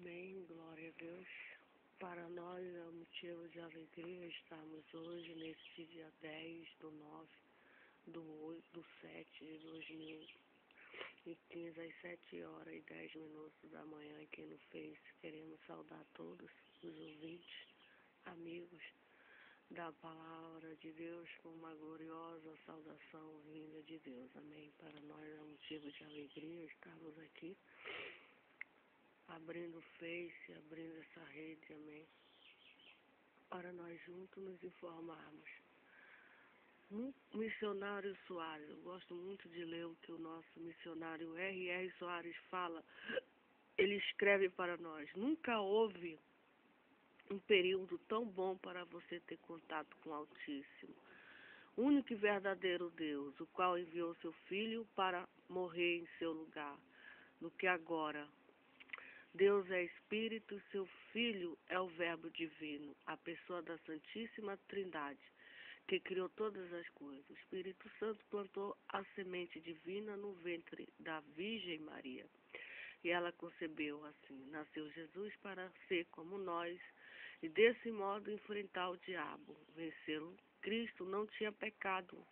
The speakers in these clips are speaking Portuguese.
Amém, glória a Deus. Para nós é um motivo de alegria estarmos hoje, neste dia 10 do 9 do 7 de 2015, às 7 horas e 10 minutos da manhã, aqui no Face. Queremos saudar todos os ouvintes, amigos da palavra de Deus, com uma gloriosa saudação vinda de Deus. Amém. Para nós é um motivo de alegria estarmos aqui, abrindo o Face, abrindo essa rede, amém, para nós juntos nos informarmos. Missionário Soares, eu gosto muito de ler o que o nosso missionário R.R. Soares fala. Ele escreve para nós: nunca houve um período tão bom para você ter contato com o Altíssimo, único e verdadeiro Deus, o qual enviou seu Filho para morrer em seu lugar, do que agora. Deus é Espírito e seu Filho é o Verbo Divino, a pessoa da Santíssima Trindade, que criou todas as coisas. O Espírito Santo plantou a semente divina no ventre da Virgem Maria, e ela concebeu assim. Nasceu Jesus para ser como nós, e desse modo enfrentar o diabo, vencê-lo. Cristo não tinha pecado.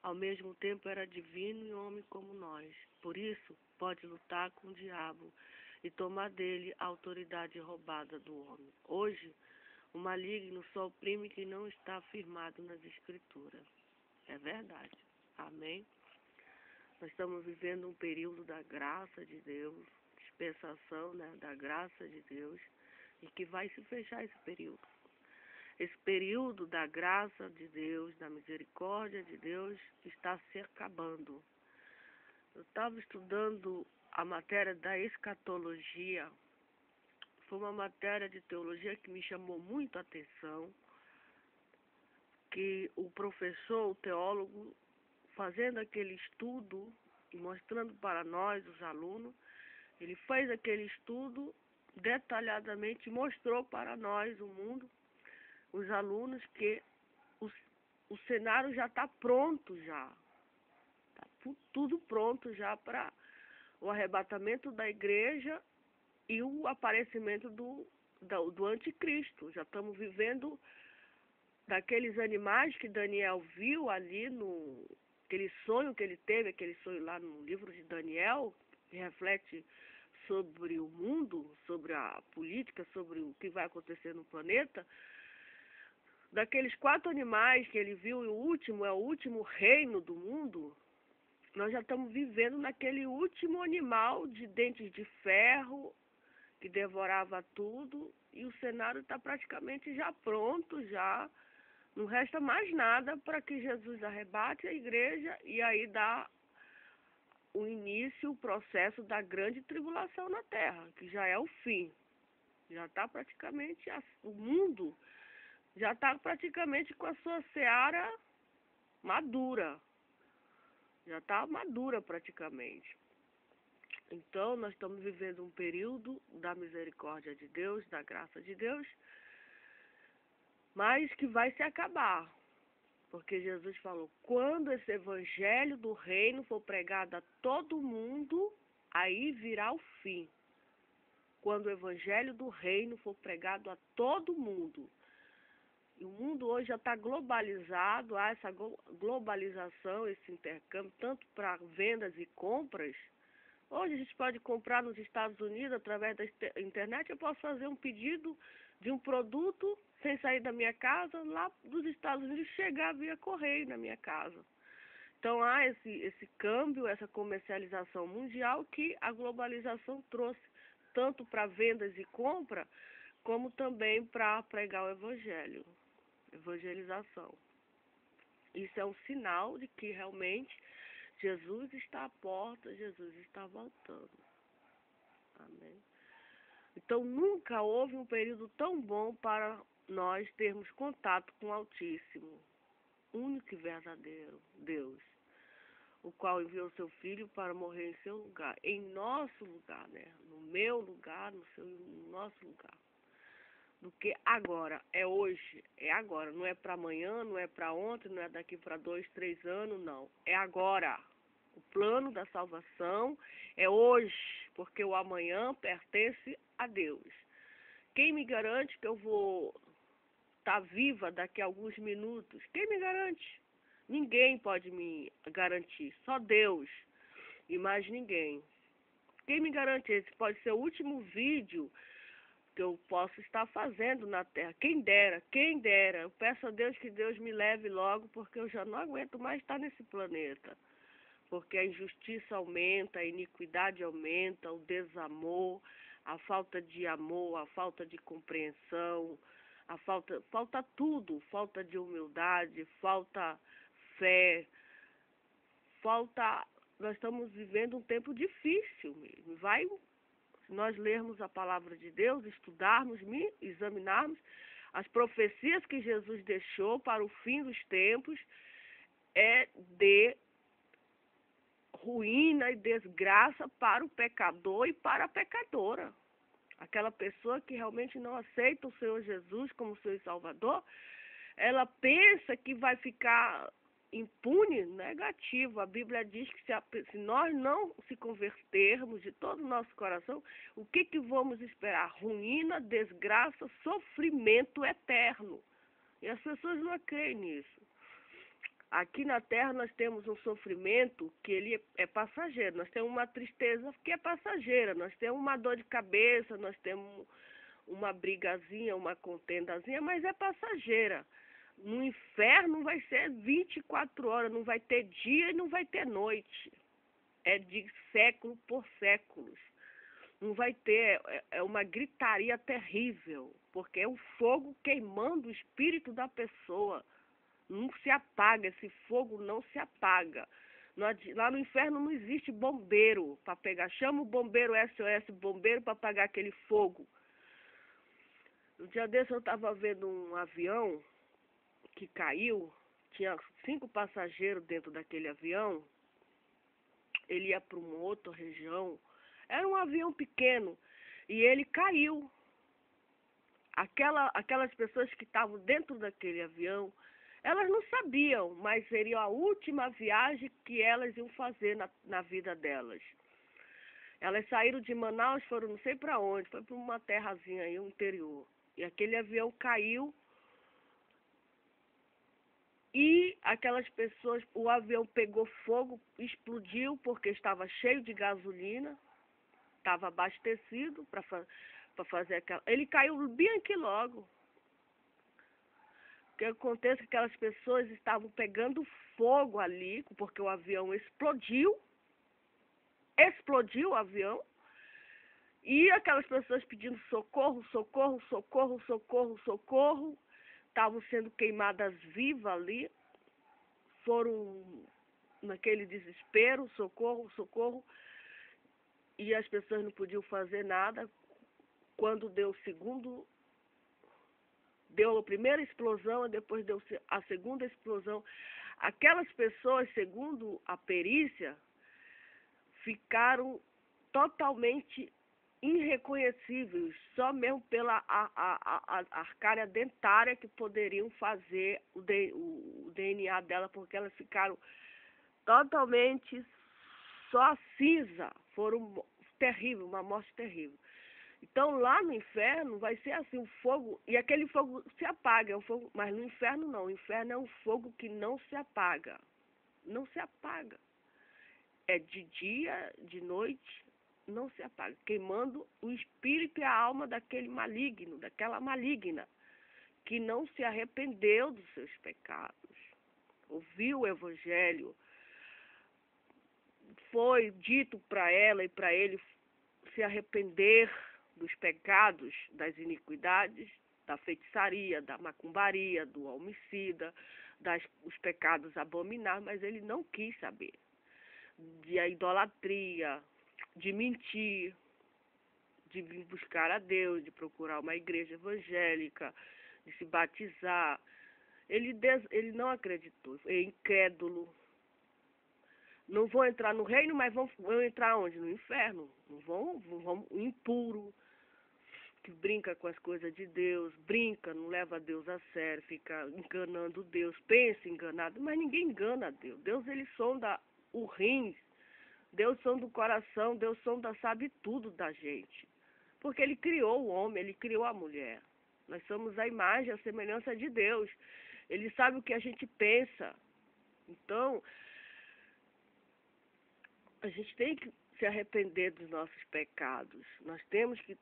Ao mesmo tempo era divino e homem como nós. Por isso, pode lutar com o diabo e tomar dele a autoridade roubada do homem. Hoje, o maligno só oprime quem não está firmado nas Escrituras. É verdade. Amém? Nós estamos vivendo um período da graça de Deus, dispensação, né, da graça de Deus, e que vai se fechar esse período. Esse período da graça de Deus, da misericórdia de Deus, está se acabando. Eu estava estudando a matéria da escatologia. Foi uma matéria de teologia que me chamou muito a atenção, que o professor, o teólogo, fazendo aquele estudo e mostrando para nós, os alunos, ele fez aquele estudo detalhadamente, mostrou para nós, o mundo, os alunos, que o cenário já está pronto já. Está tudo pronto já para o arrebatamento da igreja e o aparecimento do anticristo. Já estamos vivendo daqueles animais que Daniel viu ali, aquele sonho que ele teve, aquele sonho lá no livro de Daniel, que reflete sobre o mundo, sobre a política, sobre o que vai acontecer no planeta. Daqueles 4 animais que ele viu, e o último é o último reino do mundo, nós já estamos vivendo naquele último animal de dentes de ferro, que devorava tudo, e o cenário está praticamente já pronto, já não resta mais nada para que Jesus arrebate a igreja e aí dá o início, o processo da grande tribulação na terra, que já é o fim. Já está praticamente, o mundo já está praticamente com a sua seara madura. Já está madura praticamente. Então, nós estamos vivendo um período da misericórdia de Deus, da graça de Deus, mas que vai se acabar. Porque Jesus falou: quando esse evangelho do reino for pregado a todo mundo, aí virá o fim. Quando o evangelho do reino for pregado a todo mundo. E o mundo hoje já está globalizado, há essa globalização, esse intercâmbio, tanto para vendas e compras. Hoje a gente pode comprar nos Estados Unidos, através da internet. Eu posso fazer um pedido de um produto sem sair da minha casa, lá dos Estados Unidos, chegar via correio na minha casa. Então há esse câmbio, essa comercialização mundial que a globalização trouxe, tanto para vendas e compra, como também para pregar o evangelho, evangelização. Isso é um sinal de que realmente Jesus está à porta, Jesus está voltando. Amém. Então, nunca houve um período tão bom para nós termos contato com o Altíssimo, único e verdadeiro Deus, o qual enviou seu Filho para morrer em seu lugar, em nosso lugar, né? No meu lugar, no nosso lugar. Do que agora, é hoje, é agora, não é para amanhã, não é para ontem, não é daqui para 2, 3 anos, não. É agora. O plano da salvação é hoje, porque o amanhã pertence a Deus. Quem me garante que eu vou estar viva daqui a alguns minutos? Quem me garante? Ninguém pode me garantir, só Deus e mais ninguém. Quem me garante? Esse pode ser o último vídeo que eu posso estar fazendo na Terra. Quem dera, quem dera. Eu peço a Deus que Deus me leve logo, porque eu já não aguento mais estar nesse planeta. Porque a injustiça aumenta, a iniquidade aumenta, o desamor, a falta de amor, a falta de compreensão, falta tudo, falta de humildade, falta fé, nós estamos vivendo um tempo difícil mesmo. Se nós lermos a palavra de Deus, estudarmos, examinarmos as profecias que Jesus deixou para o fim dos tempos, é de ruína e desgraça para o pecador e para a pecadora. Aquela pessoa que realmente não aceita o Senhor Jesus como seu Salvador, ela pensa que vai ficar impune. Negativo. A Bíblia diz que se nós não se convertermos de todo o nosso coração, o que vamos esperar? Ruína, desgraça, sofrimento eterno. E as pessoas não creem nisso. Aqui na Terra nós temos um sofrimento que ele é passageiro. Nós temos uma tristeza que é passageira. Nós temos uma dor de cabeça, nós temos uma brigazinha, uma contendazinha, mas é passageira. No inferno vai ser 24 horas, não vai ter dia e não vai ter noite. É de século por séculos. Não vai ter, é uma gritaria terrível, porque é o fogo queimando o espírito da pessoa. Não se apaga, esse fogo não se apaga. Lá no inferno não existe bombeiro para pegar. Chama o bombeiro SOS, bombeiro para apagar aquele fogo. No dia desse eu estava vendo um avião que caiu, tinha 5 passageiros dentro daquele avião. Ele ia para uma outra região. Era um avião pequeno e ele caiu. Aquelas pessoas que estavam dentro daquele avião, elas não sabiam, mas seria a última viagem que elas iam fazer na vida delas. Elas saíram de Manaus, foram não sei para onde, foi para uma terrazinha aí, um interior. E aquele avião caiu e aquelas pessoas, o avião pegou fogo, explodiu porque estava cheio de gasolina, estava abastecido para fazer aquela... Ele caiu bem aqui logo. O que acontece é que aquelas pessoas estavam pegando fogo ali, porque o avião explodiu o avião, e aquelas pessoas pedindo socorro, socorro, socorro, socorro, socorro, estavam sendo queimadas vivas ali, foram naquele desespero, socorro, socorro, e as pessoas não podiam fazer nada. Quando deu a primeira explosão, depois deu a segunda explosão. Aquelas pessoas, segundo a perícia, ficaram totalmente irreconhecíveis, só mesmo pela arcária dentária que poderiam fazer o DNA dela, porque elas ficaram totalmente só cinza. Foram terrível, uma morte terrível. Então, lá no inferno vai ser assim, o fogo, e aquele fogo se apaga, mas no inferno não, o inferno é um fogo que não se apaga, não se apaga. É de dia, de noite, não se apaga, queimando o espírito e a alma daquele maligno, daquela maligna, que não se arrependeu dos seus pecados, ouviu o evangelho, foi dito para ela e para ele se arrepender dos pecados, das iniquidades, da feitiçaria, da macumbaria, do homicida, os pecados abomináveis, mas ele não quis saber. De a idolatria, de mentir, de vir buscar a Deus, de procurar uma igreja evangélica, de se batizar. Ele não acreditou, é incrédulo. Não vão entrar no reino, mas vão entrar onde? No inferno. Não vão impuro, que brinca com as coisas de Deus, brinca, não leva Deus a sério, fica enganando Deus, pensa enganado, mas ninguém engana Deus. Deus, ele sonda o rins Deus sonda do coração, Deus sonda, sabe tudo da gente. Porque Ele criou o homem, Ele criou a mulher. Nós somos a imagem, a semelhança de Deus. Ele sabe o que a gente pensa. Então, a gente tem que se arrepender dos nossos pecados. Nós temos que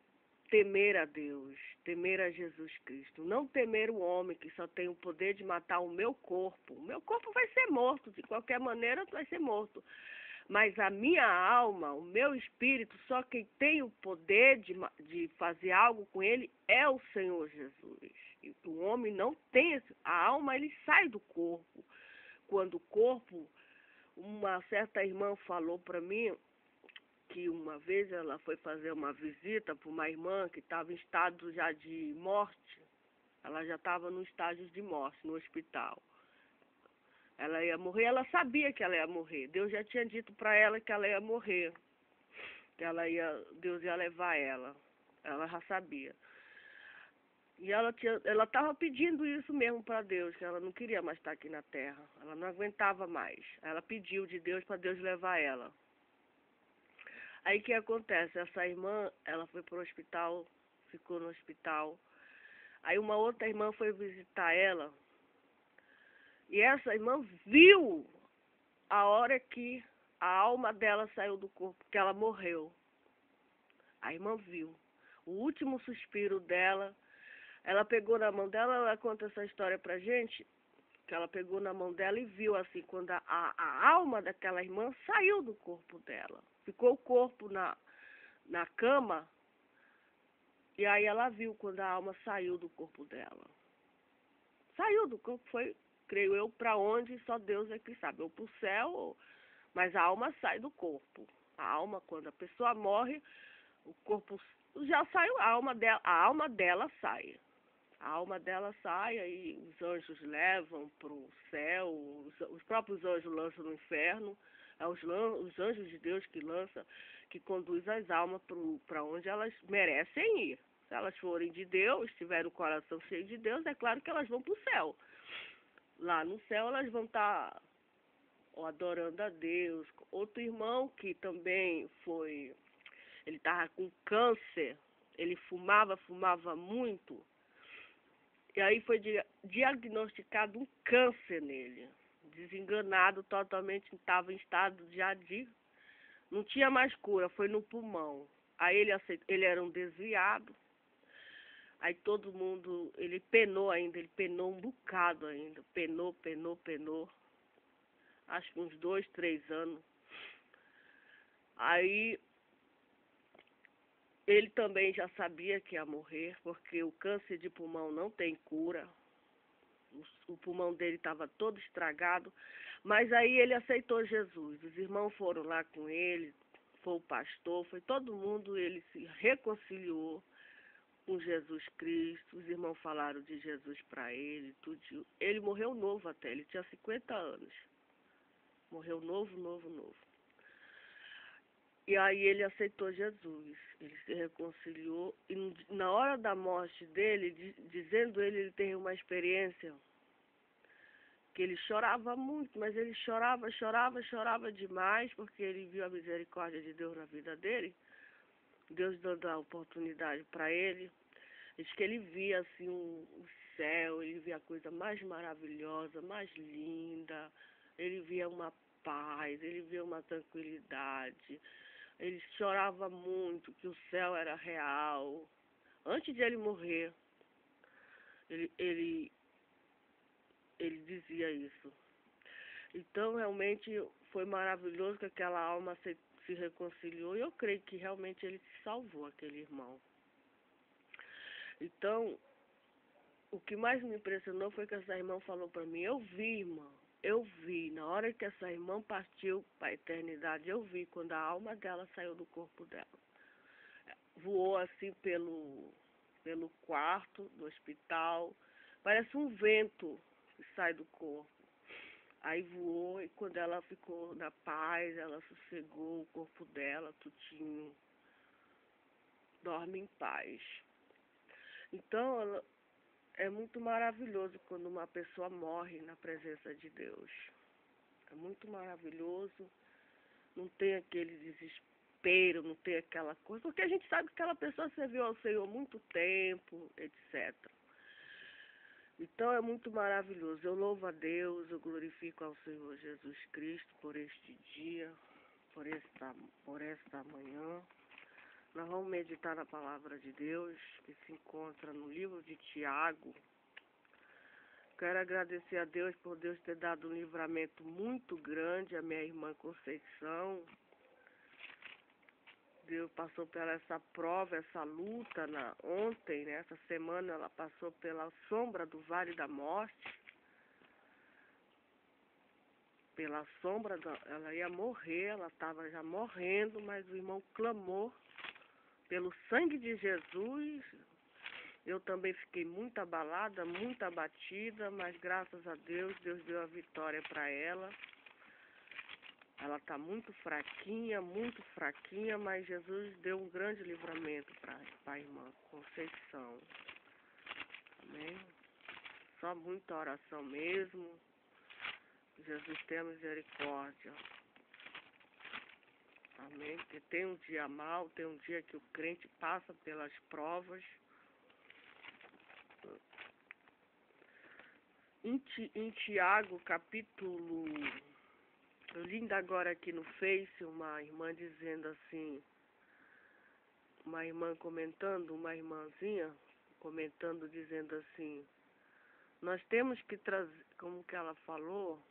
temer a Deus, temer a Jesus Cristo. Não temer o homem que só tem o poder de matar o meu corpo. O meu corpo vai ser morto, de qualquer maneira vai ser morto. Mas a minha alma, o meu espírito, só quem tem o poder de fazer algo com ele é o Senhor Jesus. E o homem não tem, a alma ele sai do corpo. Quando o corpo, uma certa irmã falou para mim que uma vez ela foi fazer uma visita para uma irmã que estava em estado já de morte. Ela já estava no estágio de morte, no hospital. Ela ia morrer, ela sabia que ela ia morrer. Deus já tinha dito para ela que ela ia morrer, que Deus ia levar ela. Ela já sabia. E ela estava pedindo isso mesmo para Deus, que ela não queria mais estar aqui na terra. Ela não aguentava mais. Ela pediu de Deus para Deus levar ela. Aí o que acontece? Essa irmã, ela foi para o hospital, ficou no hospital. Aí uma outra irmã foi visitar ela. E essa irmã viu a hora que a alma dela saiu do corpo, que ela morreu. A irmã viu. O último suspiro dela, ela pegou na mão dela, ela conta essa história pra gente, que ela pegou na mão dela e viu assim, quando a alma daquela irmã saiu do corpo dela. Ficou o corpo na cama, e aí ela viu quando a alma saiu do corpo dela. Saiu do corpo, foi, creio eu, para onde só Deus é que sabe, ou para o céu, mas a alma sai do corpo. A alma, quando a pessoa morre, o corpo já saiu, a alma dela sai. A alma dela sai, aí os anjos levam para o céu, os próprios anjos lançam no inferno, é os anjos de Deus que conduz as almas para onde elas merecem ir. Se elas forem de Deus, tiverem o coração cheio de Deus, é claro que elas vão para o céu. Lá no céu elas vão estar adorando a Deus. Outro irmão que também ele estava com câncer, ele fumava muito, e aí foi diagnosticado um câncer nele. Desenganado totalmente, estava em estado já de... Não tinha mais cura, foi no pulmão. Aí ele era um desviado. Aí todo mundo, ele penou um bocado ainda. Penou. Acho que uns 2, 3 anos. Aí ele também já sabia que ia morrer, porque o câncer de pulmão não tem cura. O pulmão dele estava todo estragado, mas aí ele aceitou Jesus. Os irmãos foram lá com ele, foi o pastor, foi todo mundo, ele se reconciliou com Jesus Cristo. Os irmãos falaram de Jesus para ele, tudo. Ele morreu novo até, ele tinha 50 anos. Morreu novo. E aí ele aceitou Jesus, ele se reconciliou, e na hora da morte dele, dizendo ele teve uma experiência que ele chorava muito, mas ele chorava demais, porque ele viu a misericórdia de Deus na vida dele, Deus dando a oportunidade para ele. Diz que ele via assim o céu, ele via a coisa mais maravilhosa, mais linda, ele via uma paz, ele via uma tranquilidade. Ele chorava muito, que o céu era real. Antes de ele morrer, ele dizia isso. Então, realmente, foi maravilhoso que aquela alma se reconciliou. E eu creio que realmente ele se salvou, aquele irmão. Então, o que mais me impressionou foi que essa irmã falou para mim, eu vi, irmã. Eu vi, na hora que essa irmã partiu para a eternidade, eu vi quando a alma dela saiu do corpo dela. Voou assim pelo quarto do hospital, parece um vento que sai do corpo. Aí voou e quando ela ficou na paz, ela sossegou o corpo dela, tudinho. Dorme em paz. Então, é muito maravilhoso quando uma pessoa morre na presença de Deus. É muito maravilhoso não tem aquele desespero, não tem aquela coisa, porque a gente sabe que aquela pessoa serviu ao Senhor há muito tempo, etc. Então é muito maravilhoso. Eu louvo a Deus, eu glorifico ao Senhor Jesus Cristo por este dia, por esta manhã. Nós vamos meditar na palavra de Deus, que se encontra no livro de Tiago. Quero agradecer a Deus por Deus ter dado um livramento muito grande à minha irmã Conceição. Deus passou pela essa prova, essa luta ontem, né? Essa semana ela passou pela sombra do vale da morte. Pela sombra, ela ia morrer, ela estava já morrendo, mas o irmão clamou pelo sangue de Jesus. Eu também fiquei muito abalada, muito abatida, mas graças a Deus, Deus deu a vitória para ela. Ela está muito fraquinha, mas Jesus deu um grande livramento para a irmã Conceição. Amém? Só muita oração mesmo. Jesus tenha misericórdia. Amém? Porque tem um dia mau, tem um dia que o crente passa pelas provas. Em Tiago, capítulo... Eu li ainda agora aqui no Face uma irmã dizendo assim, uma irmã comentando, uma irmãzinha comentando, dizendo assim, nós temos que trazer, como que ela falou,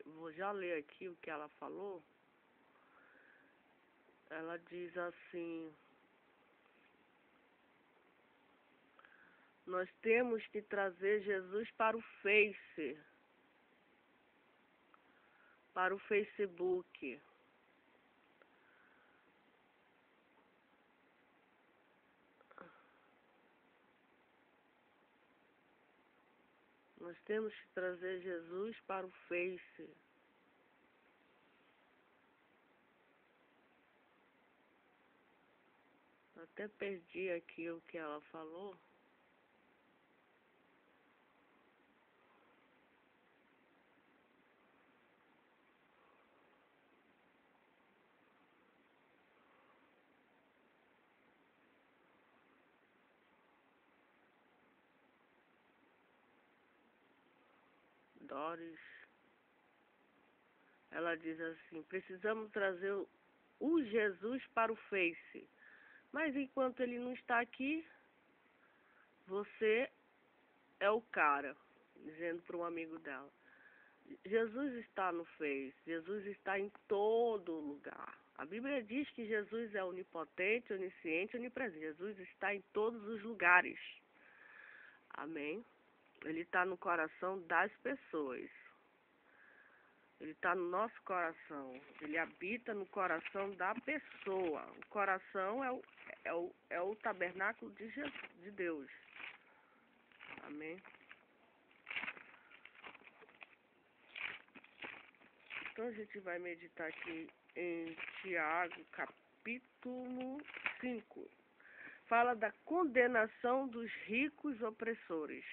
vou já ler aqui o que ela falou. Ela diz assim, nós temos que trazer Jesus para o Face, para o Facebook. Nós temos que trazer Jesus para o Face. Até perdi aqui o que ela falou. Doris, ela diz assim, precisamos trazer o Jesus para o Face. Mas enquanto ele não está aqui, você é o cara, dizendo para um amigo dela. Jesus está no Face, Jesus está em todo lugar. A Bíblia diz que Jesus é onipotente, onisciente, onipresente. Jesus está em todos os lugares. Amém? Ele está no coração das pessoas. Ele está no nosso coração. Ele habita no coração da pessoa. O coração é o tabernáculo de Deus. Amém? Então a gente vai meditar aqui em Tiago, capítulo 5. Fala da condenação dos ricos opressores.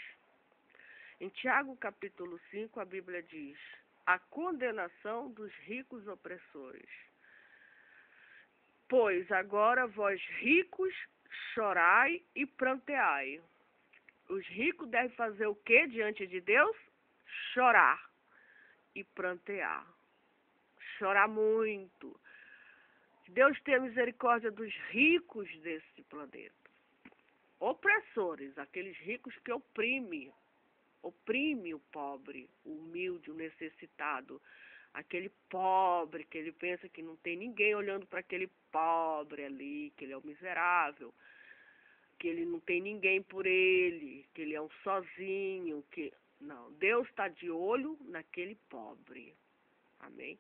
Em Tiago, capítulo 5, a Bíblia diz, a condenação dos ricos opressores. Pois agora vós ricos chorai e pranteai. Os ricos devem fazer o que diante de Deus? Chorar e prantear. Chorar muito. Deus tenha misericórdia dos ricos desse planeta. Opressores, aqueles ricos que oprimem o pobre, o humilde, o necessitado. Aquele pobre que ele pensa que não tem ninguém olhando para aquele pobre ali, que ele é um miserável, que ele não tem ninguém por ele, que ele é um sozinho, que... Não, Deus está de olho naquele pobre. Amém?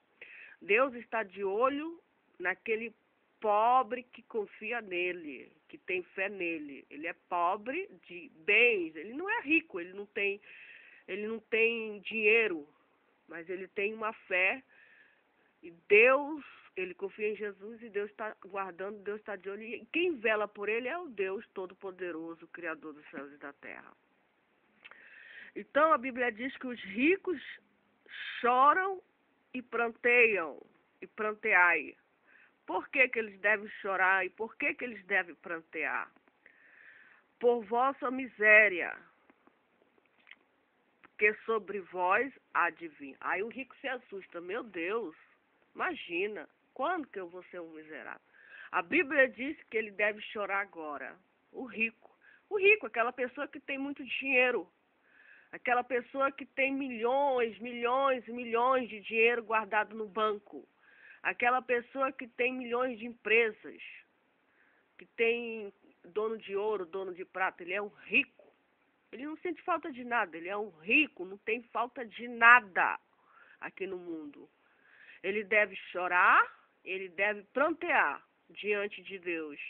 Deus está de olho naquele pobre que confia nele, que tem fé nele. Ele é pobre de bens, ele não é rico, ele não tem dinheiro, mas ele tem uma fé e Deus, ele confia em Jesus e Deus está guardando, Deus está de olho. E quem vela por ele é o Deus Todo-Poderoso, Criador dos céus e da terra. Então a Bíblia diz que os ricos choram e pranteiam. e pranteai. Por que que eles devem chorar e por que que eles devem prantear? Por vossa miséria, que sobre vós há de vir. Aí o rico se assusta, meu Deus, imagina, quando que eu vou ser um miserável? A Bíblia diz que ele deve chorar agora, o rico. O rico, aquela pessoa que tem muito dinheiro, aquela pessoa que tem milhões, milhões e milhões de dinheiro guardado no banco, aquela pessoa que tem milhões de empresas, que tem dono de ouro, dono de prata, ele é um rico. Ele não sente falta de nada, ele é um rico, não tem falta de nada aqui no mundo. Ele deve chorar, ele deve prantear diante de Deus,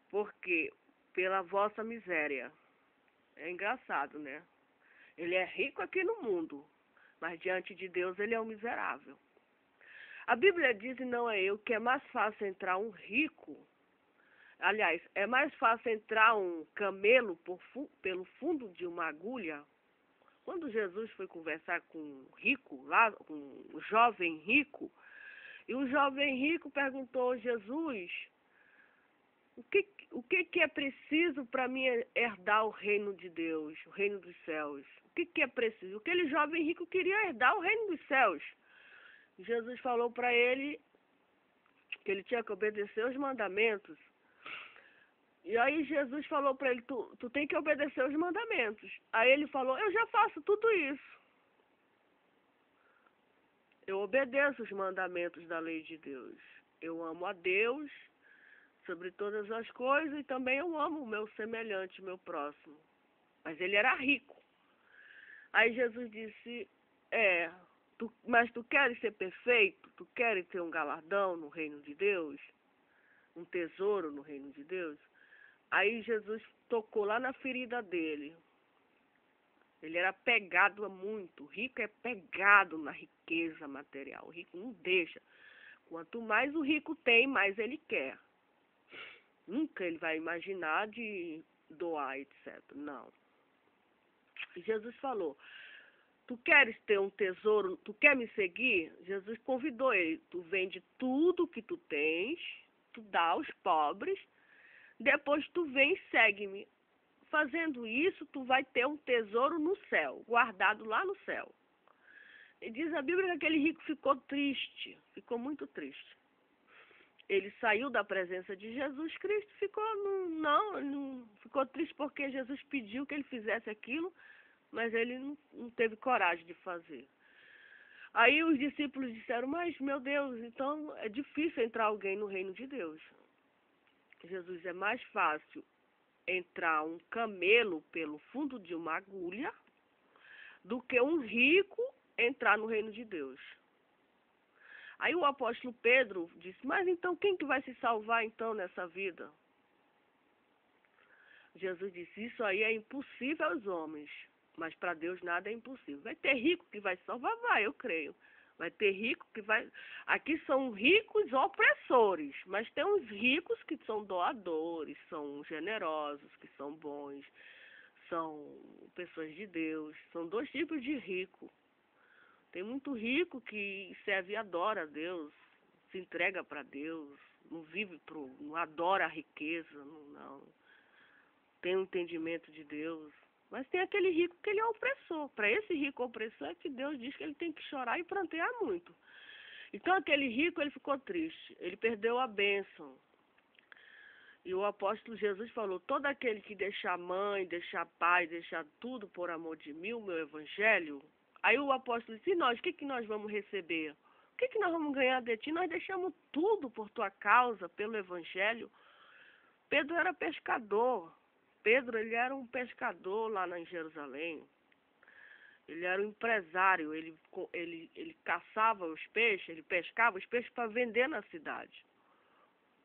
porque pela vossa miséria. É engraçado, né? Ele é rico aqui no mundo, mas diante de Deus ele é um miserável. A Bíblia diz, e não é eu, que é mais fácil entrar um rico. Aliás, é mais fácil entrar um camelo pelo fundo de uma agulha. Quando Jesus foi conversar com um rico, lá, com um jovem rico, e o jovem rico perguntou a Jesus, o que é preciso para mim herdar o reino de Deus, o reino dos céus? O que é preciso? Aquele jovem rico queria herdar o reino dos céus. Jesus falou para ele que ele tinha que obedecer os mandamentos. E aí Jesus falou para ele, tu tem que obedecer os mandamentos. Aí ele falou, eu já faço tudo isso. Eu obedeço os mandamentos da lei de Deus. Eu amo a Deus sobre todas as coisas e também eu amo o meu semelhante, o meu próximo. Mas ele era rico. Aí Jesus disse, mas tu queres ser perfeito? Tu queres ter um galardão no reino de Deus? Um tesouro no reino de Deus? Aí Jesus tocou lá na ferida dele. Ele era pegado a muito. O rico é pegado na riqueza material. O rico não deixa. Quanto mais o rico tem, mais ele quer. Nunca ele vai imaginar de doar, etc. Não. E Jesus falou, tu queres ter um tesouro, tu quer me seguir? Jesus convidou ele, tu vende tudo que tu tens, tu dá aos pobres, depois tu vem e segue-me. Fazendo isso, tu vai ter um tesouro no céu, guardado lá no céu. E diz a Bíblia que aquele rico ficou triste, ficou muito triste. Ele saiu da presença de Jesus Cristo, ficou triste porque Jesus pediu que ele fizesse aquilo, mas ele não teve coragem de fazer. Aí os discípulos disseram, mas meu Deus, então é difícil entrar alguém no reino de Deus. Jesus, é mais fácil entrar um camelo pelo fundo de uma agulha do que um rico entrar no reino de Deus. Aí o apóstolo Pedro disse, mas então quem que vai se salvar então nessa vida? Jesus disse, isso aí é impossível aos homens, mas para Deus nada é impossível. Vai ter rico que vai se salvar? Vai, eu creio. Vai ter rico que vai... Aqui são ricos opressores, mas tem uns ricos que são doadores, são generosos, que são bons, são pessoas de Deus. São dois tipos de rico. Tem muito rico que serve e adora a Deus, se entrega para Deus, não adora a riqueza, não tem um entendimento de Deus. Mas tem aquele rico que ele é opressor. Para esse rico opressor é que Deus diz que ele tem que chorar e prantear muito. Então aquele rico, ele ficou triste, ele perdeu a bênção. E o apóstolo Jesus falou, todo aquele que deixar mãe, deixar pai, deixar tudo por amor de mim, o meu evangelho. Aí o apóstolo disse, e nós, o que nós vamos receber? O que nós vamos ganhar de ti? Nós deixamos tudo por tua causa, pelo evangelho. Pedro era pescador. Pedro, ele era um pescador lá em Jerusalém. Ele era um empresário, ele caçava os peixes, ele pescava os peixes para vender na cidade.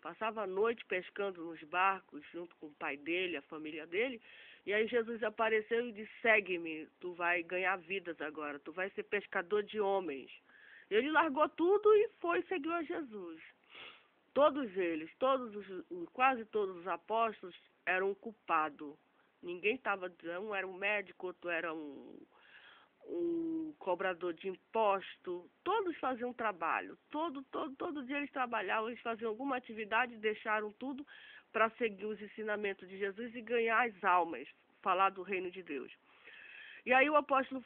Passava a noite pescando nos barcos, junto com o pai dele, a família dele. E aí Jesus apareceu e disse, segue-me, tu vai ganhar vidas agora, tu vai ser pescador de homens. Ele largou tudo e seguiu a Jesus. Todos eles, quase todos os apóstolos eram culpados. Ninguém estava, um era um médico, outro era um um cobrador de imposto, todos faziam trabalho, todo dia eles trabalhavam, eles faziam alguma atividade, deixaram tudo para seguir os ensinamentos de Jesus e ganhar as almas, falar do reino de Deus. E aí o apóstolo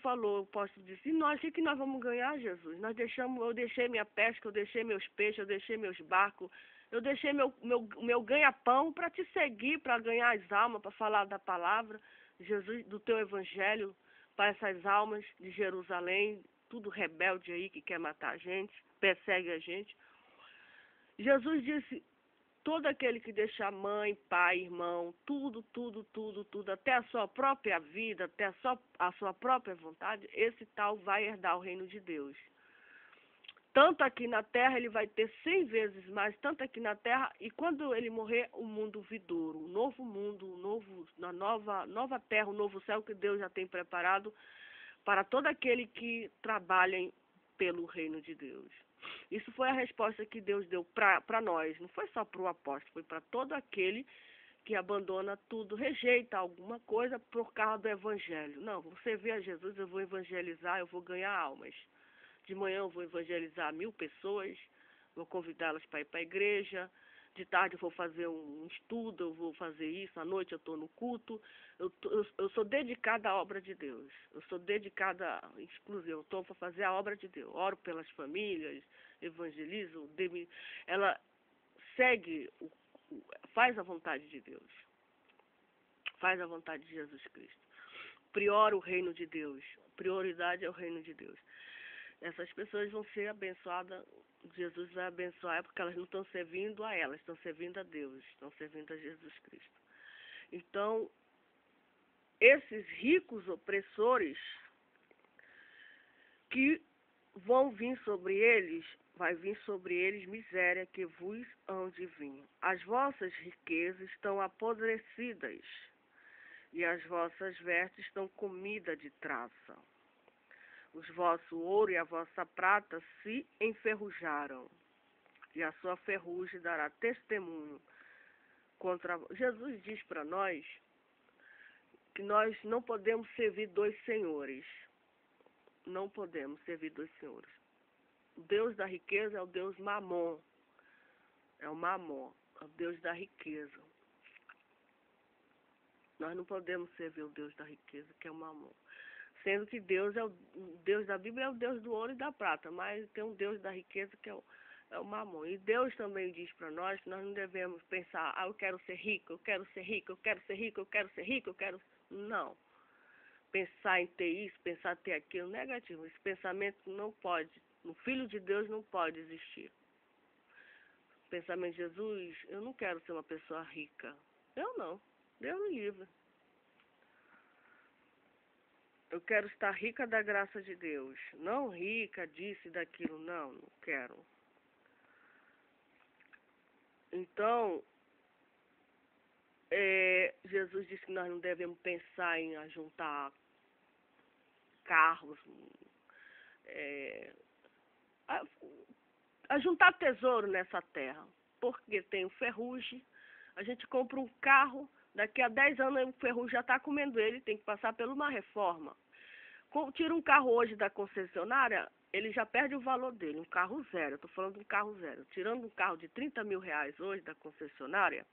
disse, e nós, o que nós vamos ganhar, Jesus? Eu deixei minha pesca, eu deixei meus peixes, eu deixei meus barcos, eu deixei meu ganha-pão para te seguir, para ganhar as almas, para falar da palavra, Jesus, do teu evangelho, para essas almas de Jerusalém, tudo rebelde aí que quer matar a gente, persegue a gente. Jesus disse, todo aquele que deixar mãe, pai, irmão, tudo, até a sua própria vida, até a sua própria vontade, esse tal vai herdar o reino de Deus. Tanto aqui na terra, ele vai ter 100 vezes mais, tanto aqui na terra, e quando ele morrer, o mundo vindouro, um novo mundo, uma nova terra, um novo céu que Deus já tem preparado para todo aquele que trabalha pelo reino de Deus. Isso foi a resposta que Deus deu para nós, não foi só para o apóstolo, foi para todo aquele que abandona tudo, rejeita alguma coisa por causa do evangelho. Não, você vê a Jesus, eu vou evangelizar, eu vou ganhar almas. De manhã eu vou evangelizar 1000 pessoas, vou convidá-las para ir para a igreja. De tarde eu vou fazer um estudo, eu vou fazer isso. À noite eu estou no culto. Eu sou dedicada à obra de Deus. Eu sou dedicada, exclusiva. Eu estou para fazer a obra de Deus. Oro pelas famílias, evangelizo. Ela segue, faz a vontade de Deus. Faz a vontade de Jesus Cristo. Priora o reino de Deus. Prioridade é o reino de Deus. Essas pessoas vão ser abençoadas, Jesus vai abençoar, porque elas não estão servindo a ela, estão servindo a Deus, estão servindo a Jesus Cristo. Então, esses ricos opressores que vão vir sobre eles, vai vir sobre eles miséria que vos hão de vir. As vossas riquezas estão apodrecidas, e as vossas vestes estão comida de traça. Os vosso ouro e a vossa prata se enferrujaram, e a sua ferrugem dará testemunho contra... Jesus diz para nós que nós não podemos servir dois senhores. Não podemos servir dois senhores. O Deus da riqueza é o Deus Mamon. É o Mamon, é o Deus da riqueza. Nós não podemos servir o Deus da riqueza, que é o Mamon. Sendo que Deus é o Deus da Bíblia, é o Deus do ouro e da prata, mas tem um Deus da riqueza que é o Mamon. E Deus também diz para nós que nós não devemos pensar, eu quero ser rico, eu quero ser rico, eu quero ser rico, eu quero ser rico, eu quero... Não. Pensar em ter isso, pensar em ter aquilo, negativo. Esse pensamento não pode, no Filho de Deus não pode existir. O pensamento de Jesus, eu não quero ser uma pessoa rica. Eu não. Deus me livre. Eu quero estar rica da graça de Deus. Não rica disso e daquilo. Não quero. Então, Jesus disse que nós não devemos pensar em ajuntar carros, ajuntar tesouro nessa terra. Porque tem o ferrugem. A gente compra um carro, daqui a 10 anos o ferrugem já está comendo ele, tem que passar por uma reforma. Tira um carro hoje da concessionária, ele já perde o valor dele, um carro zero. Eu estou falando de um carro zero. Tirando um carro de 30 mil reais hoje da concessionária,